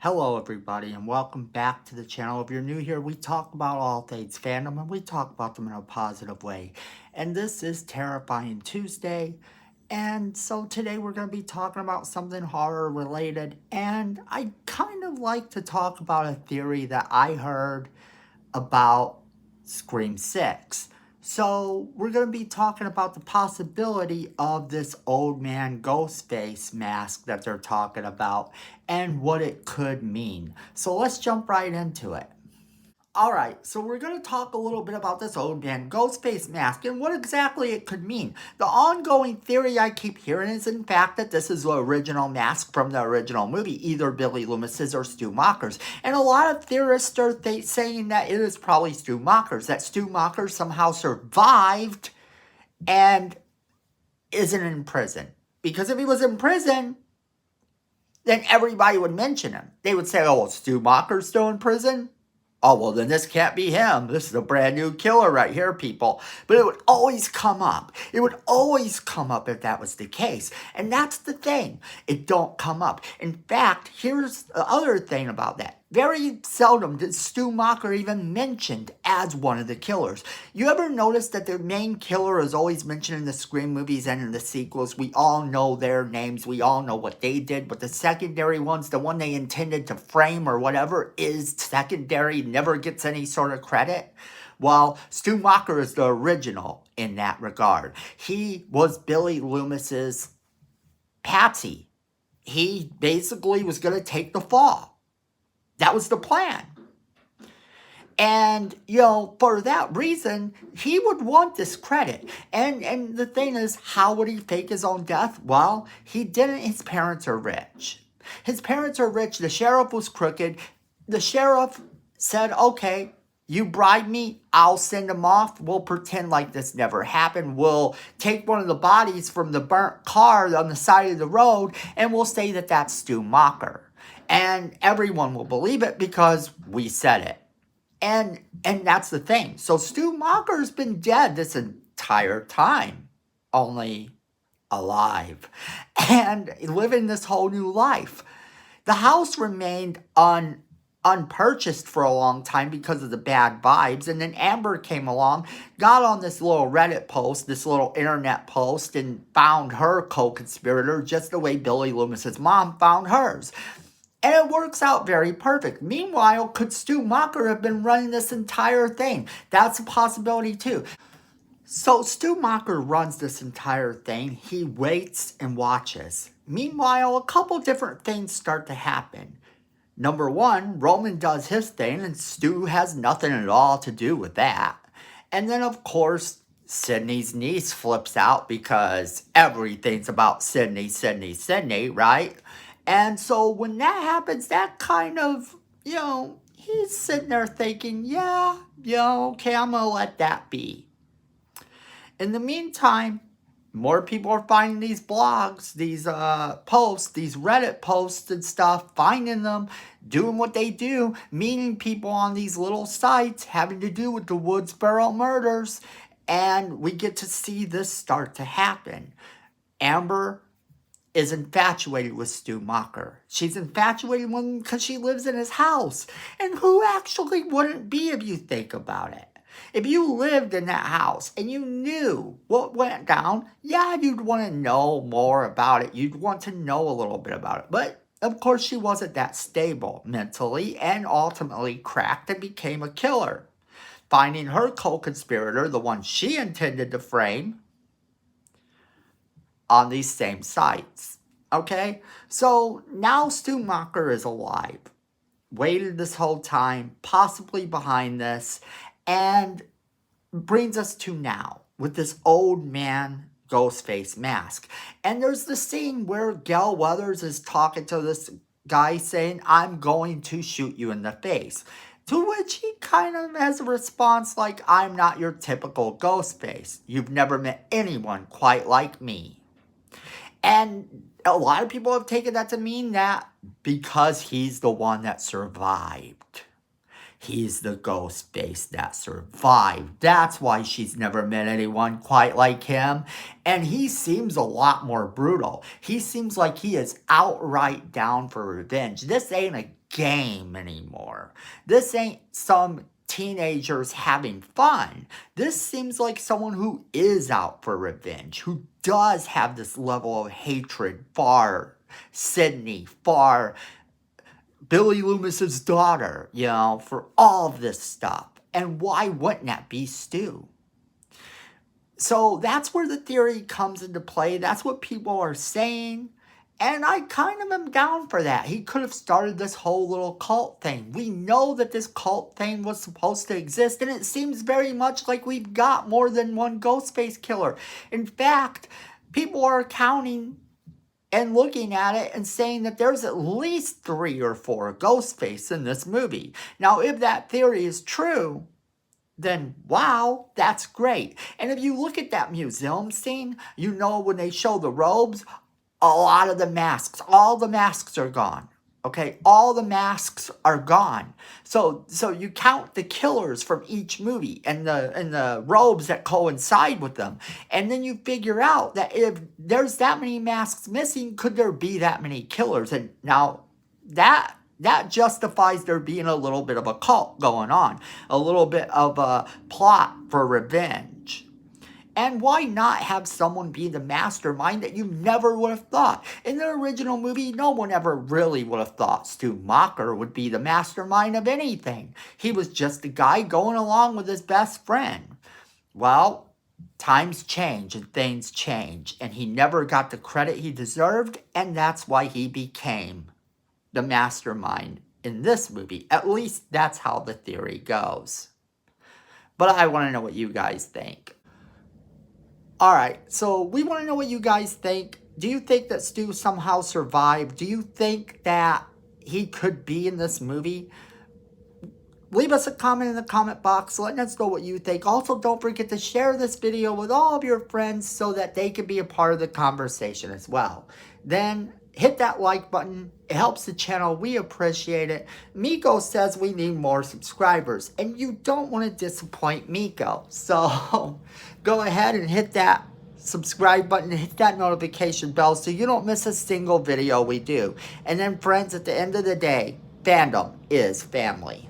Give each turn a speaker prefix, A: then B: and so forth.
A: Hello everybody and welcome back to the channel. If you're new here, we talk about all things fandom and we talk about them in a positive way. And this is Terrifying Tuesday. And so today we're going to be talking about something horror related. And I kind of like to talk about a theory that I heard about Scream 6. So we're going to be talking about the possibility of this old man Ghostface mask that they're talking about and what it could mean. So let's jump right into it. Alright, so we're going to talk a little bit about this old man Ghostface mask and what exactly it could mean. The ongoing theory I keep hearing is in fact that this is the original mask from the original movie, either Billy Loomis's or Stu Macher's. And a lot of theorists are saying that it is probably Stu Macher's, that Stu Macher somehow survived and isn't in prison. Because if he was in prison, then everybody would mention him. They would say, oh, well, Stu Macher's still in prison? Oh, well, then this can't be him. This is a brand new killer right here, people. But it would always come up. It would always come up if that was the case. And that's the thing. It don't come up. In fact, here's the other thing about that. Very seldom did Stu Macher even mentioned as one of the killers. You ever notice that the main killer is always mentioned in the Scream movies and in the sequels? We all know their names. We all know what they did. But the secondary ones, the one they intended to frame or whatever, is secondary, never gets any sort of credit. Well, Stu Macher is the original in that regard. He was Billy Loomis's patsy. He basically was going to take the fall. That was the plan. And, for that reason, he would want this credit. And the thing is, how would he fake his own death? Well, he didn't. His parents are rich. His parents are rich. The sheriff was crooked. The sheriff said, okay, you bribe me, I'll send him off. We'll pretend like this never happened. We'll take one of the bodies from the burnt car on the side of the road, and we'll say that that's Stu Macher. And everyone will believe it because we said it. And that's the thing. So Stu Macher's been dead this entire time, only alive, and living this whole new life. The house remained unpurchased for a long time because of the bad vibes, and then Amber came along, got on this little Reddit post, this little internet post, and found her co-conspirator just the way Billy Loomis's mom found hers. And it works out very perfect. Meanwhile, could Stu Macher have been running this entire thing? That's a possibility too. So Stu Macher runs this entire thing. He waits and watches. Meanwhile, a couple different things start to happen. Number one, Roman does his thing and Stu has nothing at all to do with that. And then, of course, Sydney's niece flips out because everything's about Sydney, right? And so when that happens, that kind of, he's sitting there thinking, yeah, okay, I'm going to let that be. In the meantime, more people are finding these blogs, these posts, these Reddit posts and stuff, finding them, doing what they do, meeting people on these little sites having to do with the Woodsboro murders. And we get to see this start to happen. Amber is infatuated with Stu Macher. She's infatuated with him because she lives in his house. And who actually wouldn't be if you think about it? If you lived in that house and you knew what went down, yeah, you'd want to know more about it. You'd want to know a little bit about it. But, of course, she wasn't that stable mentally and ultimately cracked and became a killer, finding her co-conspirator, the one she intended to frame, on these same sites. Okay? So now Stu Macher is alive. Waited this whole time, possibly behind this, and brings us to now with this old man Ghostface mask. And there's the scene where Gail Weathers is talking to this guy saying, I'm going to shoot you in the face. To which he kind of has a response like, I'm not your typical Ghostface. You've never met anyone quite like me. And a lot of people have taken that to mean that because he's the one that survived. He's the ghost face that survived. That's why she's never met anyone quite like him. And he seems a lot more brutal. He seems like he is outright down for revenge. This ain't a game anymore. This ain't some teenagers having fun. This seems like someone who is out for revenge, who does have this level of hatred for Sydney, for Billy Loomis's daughter, you know, for all of this stuff. And why wouldn't that be Stu? So that's where the theory comes into play. That's what people are saying. And I kind of am down for that. He could have started this whole little cult thing. We know that this cult thing was supposed to exist, and it seems very much like we've got more than one Ghostface killer. In fact, people are counting and looking at it and saying that there's at least 3 or 4 Ghostface in this movie. Now, if that theory is true, then wow, that's great. And if you look at that museum scene, you know when they show the robes, a lot of the masks, all the masks are gone. Okay, all the masks are gone. So you count the killers from each movie and the robes that coincide with them. And then you figure out that if there's that many masks missing, could there be that many killers? And now that justifies there being a little bit of a cult going on, a little bit of a plot for revenge. And why not have someone be the mastermind that you never would have thought? In the original movie, no one ever really would have thought Stu Macher would be the mastermind of anything. He was just a guy going along with his best friend. Well, times change and things change, and he never got the credit he deserved, and that's why he became the mastermind in this movie. At least that's how the theory goes. But I want to know what you guys think. Alright, so we want to know what you guys think. Do you think that Stu somehow survived? Do you think that he could be in this movie? Leave us a comment in the comment box letting us know what you think. Also, don't forget to share this video with all of your friends so that they can be a part of the conversation as well. Then hit that like button. It helps the channel. We appreciate it. Miko says we need more subscribers, and you don't want to disappoint Miko. So go ahead and hit that subscribe button and hit that notification bell so you don't miss a single video we do. And then friends, at the end of the day, fandom is family.